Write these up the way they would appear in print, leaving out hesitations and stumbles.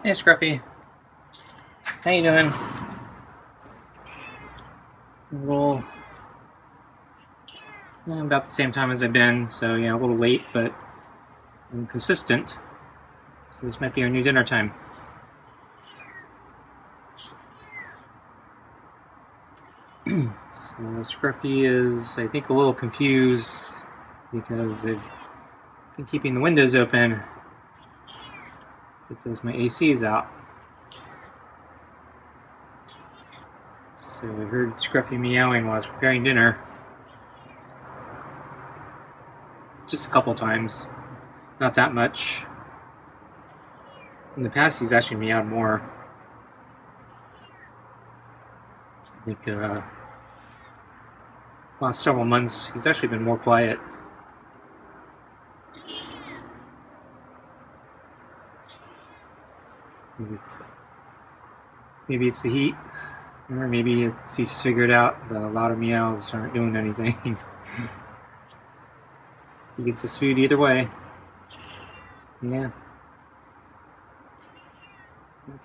Hey, Scruffy. How you doing? About the same time as I've been, so yeah, a little late, but I'm consistent. So this might be our new dinner time. So Scruffy is, I think, a little confused because I've been keeping the windows open because my AC is out. So I heard Scruffy meowing while I was preparing dinner. Just a couple times. Not that much. In the past, he's actually meowed more. I think last several months, he's actually been more quiet. Maybe it's the heat, or maybe he's figured out the louder meows aren't doing anything. He gets his food either way. Yeah.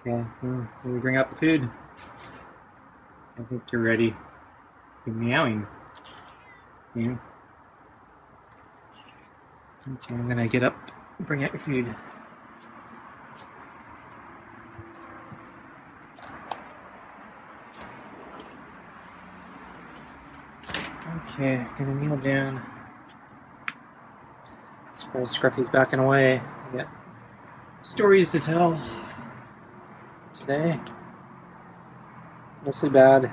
Okay, well, we bring out the food. I think you're ready. You're meowing. Yeah. Okay, I'm gonna get up and bring out your food. Okay, gonna kneel down. Suppose Scruffy's backing away. I got stories to tell today. Mostly bad.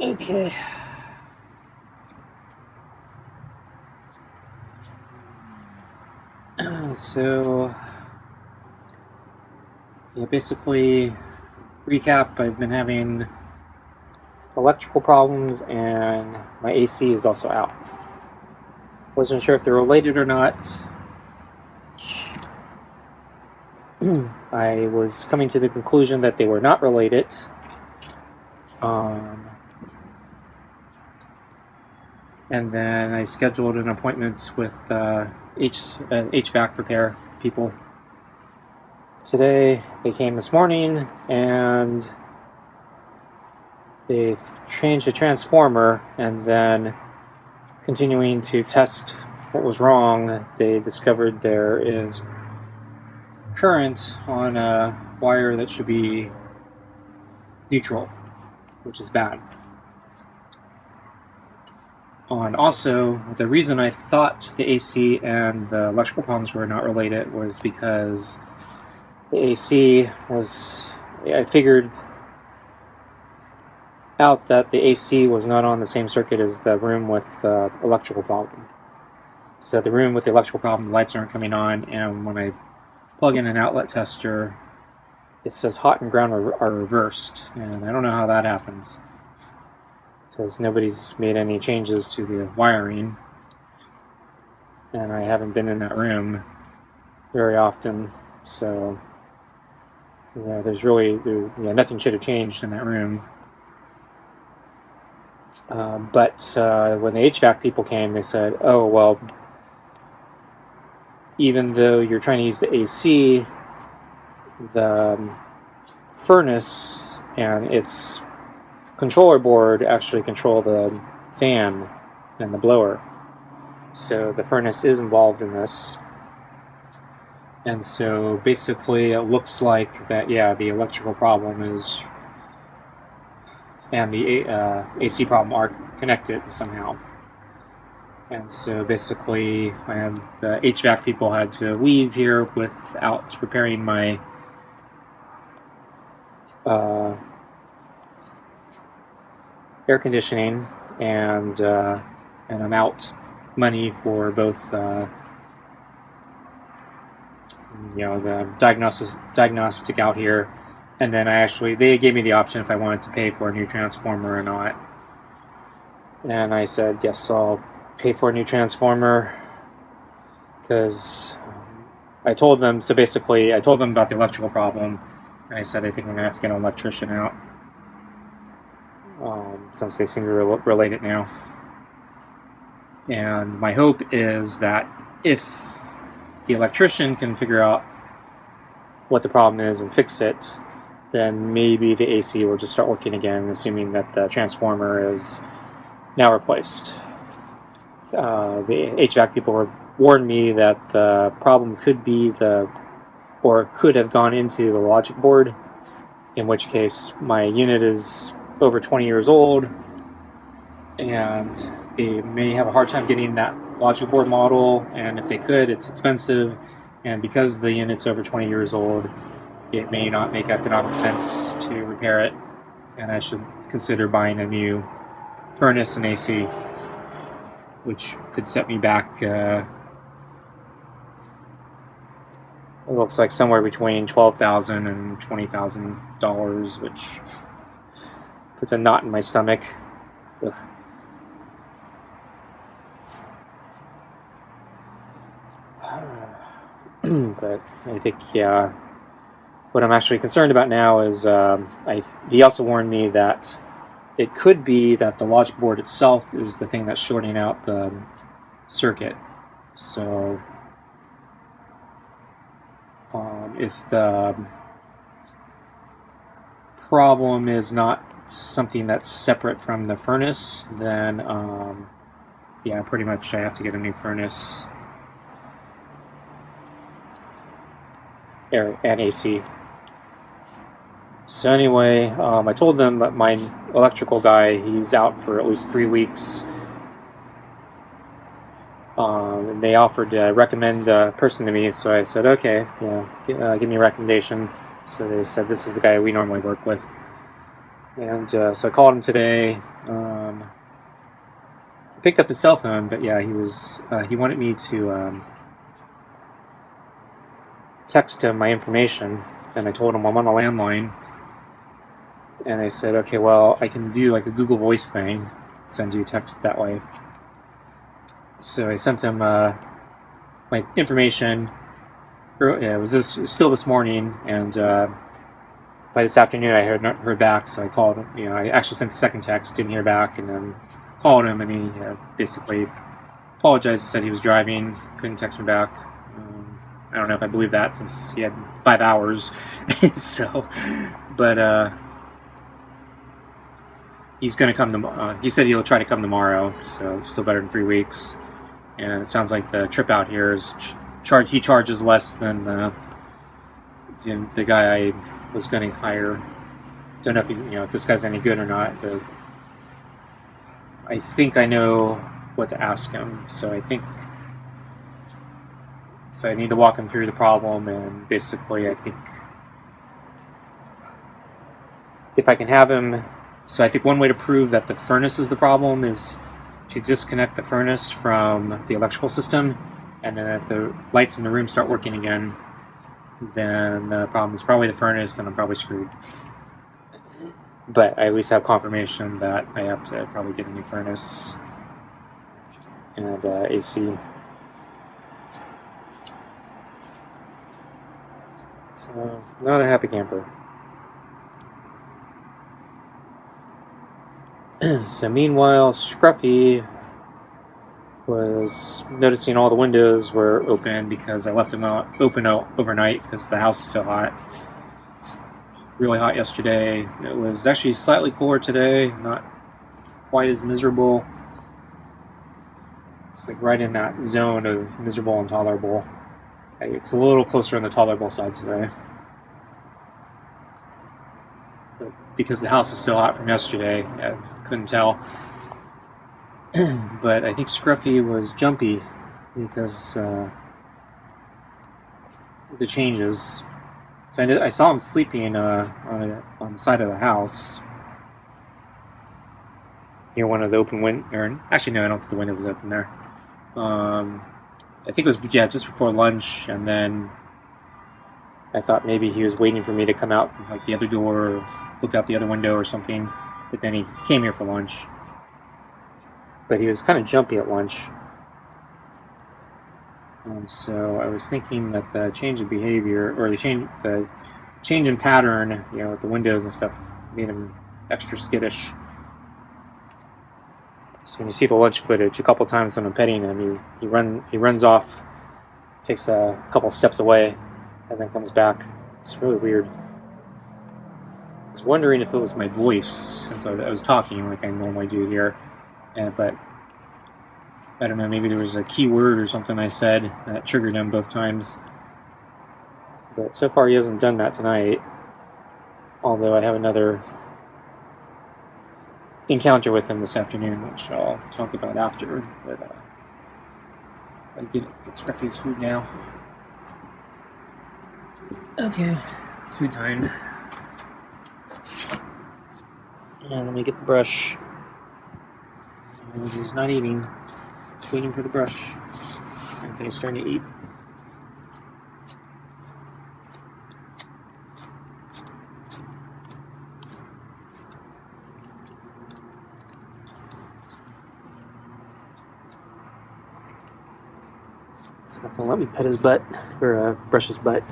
Okay. So, yeah, basically, recap, I've been having electrical problems and my AC is also out. Wasn't sure if they're related or not. I was coming to the conclusion that they were not related. And then I scheduled an appointment with HVAC repair people. Today, they came this morning and they've changed the transformer, and then continuing to test what was wrong, they discovered there is current on a wire that should be neutral, which is bad. And also, the reason I thought the AC and the electrical problems were not related was because the AC was, I figured out that the AC was not on the same circuit as the room with the electrical problem. So the room with the electrical problem, the lights aren't coming on, and when I plug in an outlet tester, it says hot and ground are reversed, and I don't know how that happens. Because nobody's made any changes to the wiring, and I haven't been in that room very often, so yeah, nothing should have changed in that room. But when the HVAC people came, they said, oh, well, even though you're trying to use the AC, the furnace and its controller board actually control the fan and the blower. So the furnace is involved in this. And so basically it looks like that, yeah, the electrical problem is and the AC problem are connected somehow. And so basically the HVAC people had to leave here without repairing my air conditioning, and I'm out money for both the diagnostic out here, and then they gave me the option if I wanted to pay for a new transformer or not, and I said yes, I'll pay for a new transformer, because I told them about the electrical problem, and I said I think I'm gonna have to get an electrician out, since they seem to relate it now. And my hope is that if the electrician can figure out what the problem is and fix it, then maybe the AC will just start working again, assuming that the transformer is now replaced. The HVAC people warned me that the problem could be or could have gone into the logic board, in which case my unit is over 20 years old, and they may have a hard time getting that logic board model, and if they could, it's expensive, and because the unit's over 20 years old, it may not make economic sense to repair it, and I should consider buying a new furnace and AC, which could set me back, it looks like somewhere between $12,000 and $20,000, which puts a knot in my stomach. Ugh. But I think, yeah, what I'm actually concerned about now is he also warned me that it could be that the logic board itself is the thing that's shorting out the circuit. So if the problem is not something that's separate from the furnace, then yeah, pretty much I have to get a new furnace and AC. So anyway, I told them that my electrical guy, he's out for at least 3 weeks. And they offered to recommend a person to me, so I said, okay, yeah, give me a recommendation. So they said, this is the guy we normally work with. And so I called him today. I picked up his cell phone, but yeah, he wanted me to text him my information, and I told him I'm on a landline. And I said, okay, well, I can do like a Google Voice thing, send you a text that way. So I sent him my information. It was still this morning, and by this afternoon I had not heard back. So I called him. I actually sent the second text, didn't hear back, and then called him, and he basically apologized. Said he was driving, couldn't text me back. I don't know if I believe that, since he had 5 hours. So, but he's going to come. He said he'll try to come tomorrow, so it's still better than 3 weeks. And it sounds like the trip out here is he charges less than the guy I was going to hire. Don't know if he's, if this guy's any good or not, but I think I know what to ask him. So I need to walk him through the problem, and basically I think if I can have him. So I think one way to prove that the furnace is the problem is to disconnect the furnace from the electrical system, and then if the lights in the room start working again, then the problem is probably the furnace, and I'm probably screwed. But I at least have confirmation that I have to probably get a new furnace and AC. So, not a happy camper. So meanwhile, Scruffy was noticing all the windows were open because I left them open overnight because the house is so hot. It's really hot yesterday. It was actually slightly cooler today, not quite as miserable. It's like right in that zone of miserable and tolerable. It's a little closer on the tolerable side today. But because the house is so hot from yesterday, I couldn't tell. But I think Scruffy was jumpy because the changes. So I saw him sleeping on the side of the house near one of the open windows. Actually, no, I don't think the window was open there. I think it was just before lunch, and then I thought maybe he was waiting for me to come out like the other door or look out the other window or something. But then he came here for lunch. But he was kind of jumpy at lunch. And so I was thinking that the change of behavior, or the change in pattern, with the windows and stuff, made him extra skittish. So when you see the lunch footage, a couple times when I'm petting him, he runs off takes a couple steps away and then comes back. It's really weird. I was wondering if it was my voice, since I was talking like I normally do here, but I don't know, maybe there was a keyword or something I said that triggered him both times. But so far he hasn't done that tonight, although I have another encounter with him this afternoon, which I'll talk about after. But I get Scruffy's food now. Okay, it's food time. And let me get the brush. And he's not eating. He's waiting for the brush. Okay, he's starting to eat. So let me pet his butt, or brush his butt.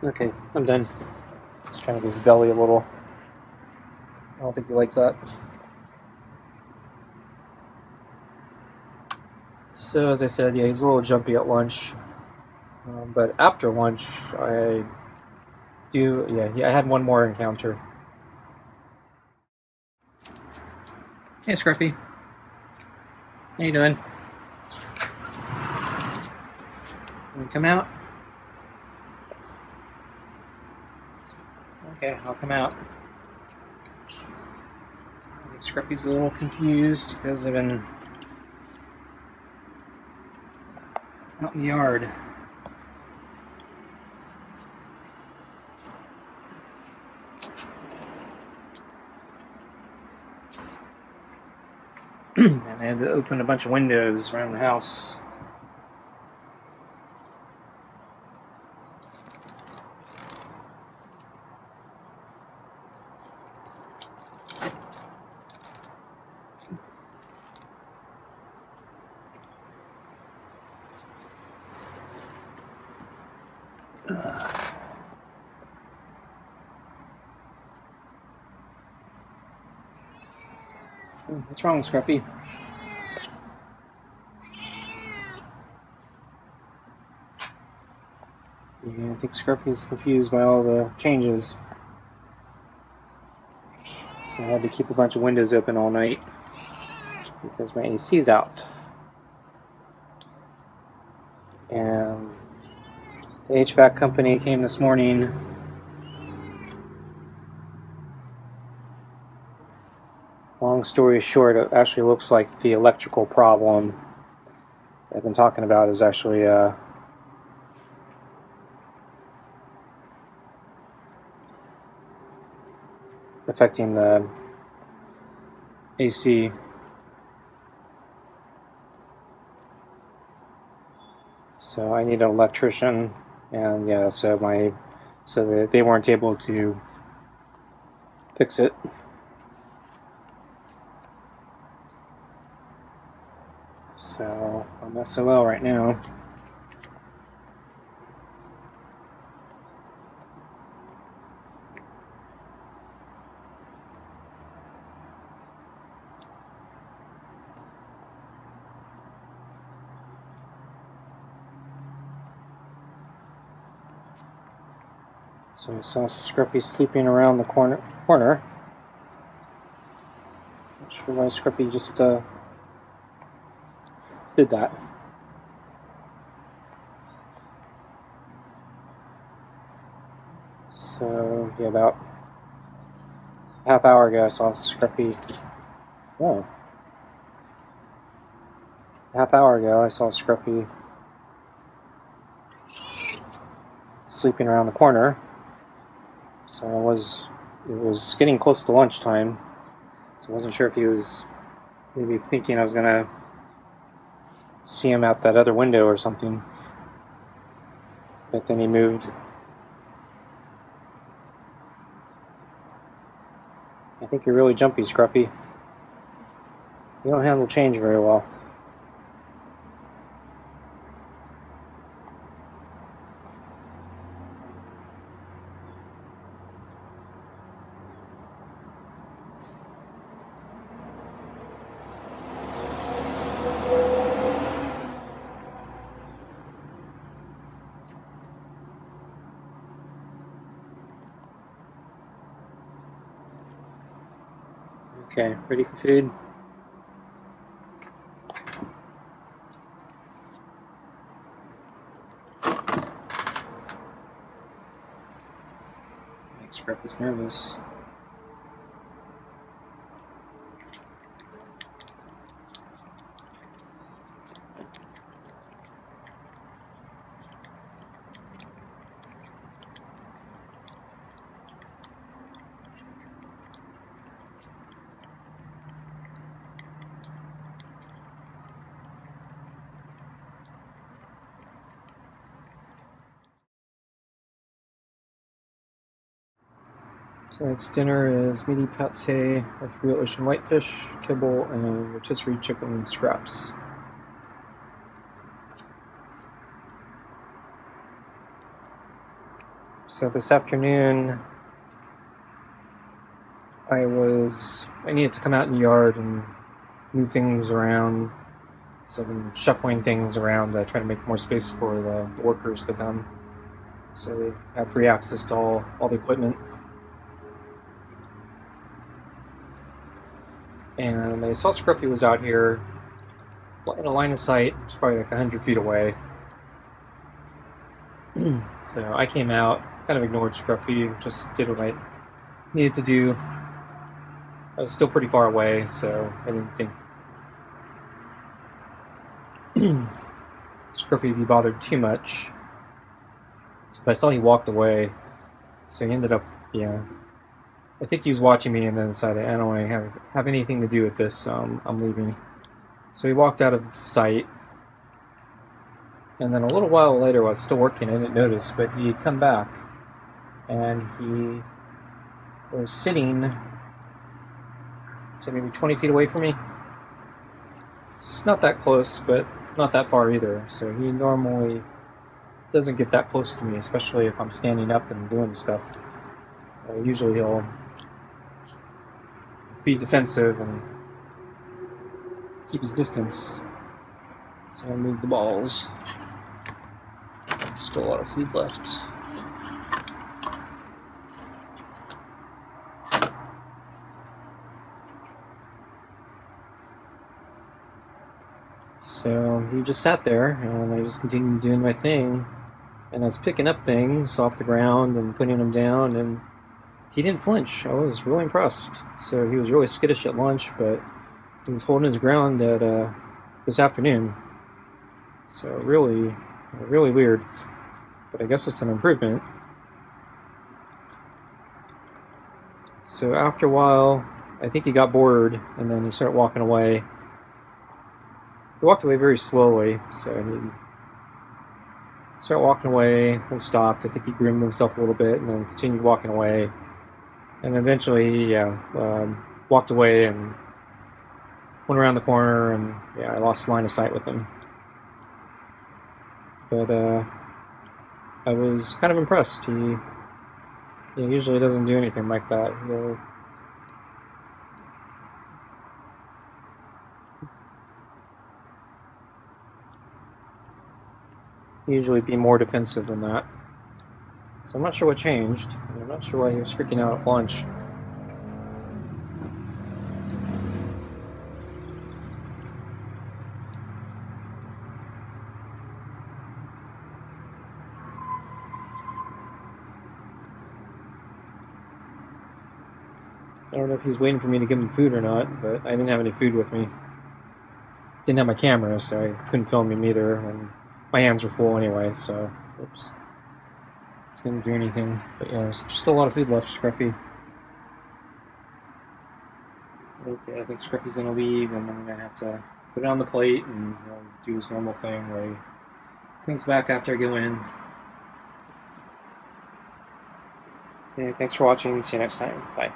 Okay, I'm done. Just trying to get his belly a little. I don't think he likes that. So as I said, yeah, he's a little jumpy at lunch. But after lunch, I had one more encounter. Hey, Scruffy. How you doing? You come out? Okay, I'll come out. I think Scruffy's a little confused because I've been out in the yard. And I had to open a bunch of windows around the house. What's wrong, Scruffy? Yeah, I think Scruffy's confused by all the changes. So I had to keep a bunch of windows open all night because my AC's out. And the HVAC company came this morning. Long story short, it actually looks like the electrical problem I've been talking about is actually affecting the AC. So I need an electrician, and yeah, so they weren't able to fix it. So I'm SOL right now. So I saw Scruffy sleeping around the corner. Not sure why Scruffy just did that. So yeah, about a half hour ago I saw Scruffy. Oh. A half hour ago I saw Scruffy sleeping around the corner. So it was getting close to lunchtime, so I wasn't sure if he was maybe thinking I was gonna see him out that other window or something. But then he moved. I think you're really jumpy, Scruffy. You don't handle change very well. Okay, ready for food? Makes Scruffy's nervous. Tonight's dinner is meaty pate with real ocean whitefish, kibble, and rotisserie chicken scraps. So this afternoon, I needed to come out in the yard and move things around. So I've been shuffling things around, trying to make more space for the workers to come. So they have free access to all the equipment. And I saw Scruffy was out here in a line of sight. It's probably like 100 feet away. So I came out, kind of ignored Scruffy, just did what I needed to do. I was still pretty far away, so I didn't think Scruffy would be bothered too much. But I saw he walked away, so he ended up, I think he was watching me and then decided, I don't want to have anything to do with this, so I'm leaving. So he walked out of sight. And then a little while later, while I was still working, I didn't notice, but he had come back. And he was sitting, maybe 20 feet away from me. So it's not that close, but not that far either. So he normally doesn't get that close to me, especially if I'm standing up and doing stuff. Usually he'll be defensive and keep his distance. So I'll move the balls. Still a lot of food left. So he just sat there, and I just continued doing my thing. And I was picking up things off the ground and putting them down, and he didn't flinch. I was really impressed. So he was really skittish at lunch, but he was holding his ground at this afternoon. So really weird. But I guess it's an improvement. So after a while, I think he got bored, and then he started walking away. He walked away very slowly, so he started walking away and stopped. I think he groomed himself a little bit and then continued walking away. And eventually he walked away and went around the corner, and I lost line of sight with him. But I was kind of impressed. He usually doesn't do anything like that. He'll usually be more defensive than that. So I'm not sure what changed. I'm not sure why he was freaking out at lunch. I don't know if he was waiting for me to give him food or not, but I didn't have any food with me. Didn't have my camera, so I couldn't film him either, and my hands were full anyway, so oops. Didn't do anything, but there's just a lot of food left, Scruffy. Okay, I think Scruffy's gonna leave, and I'm gonna have to put it on the plate and do his normal thing where he comes back after I go in. Okay, thanks for watching. See you next time. Bye.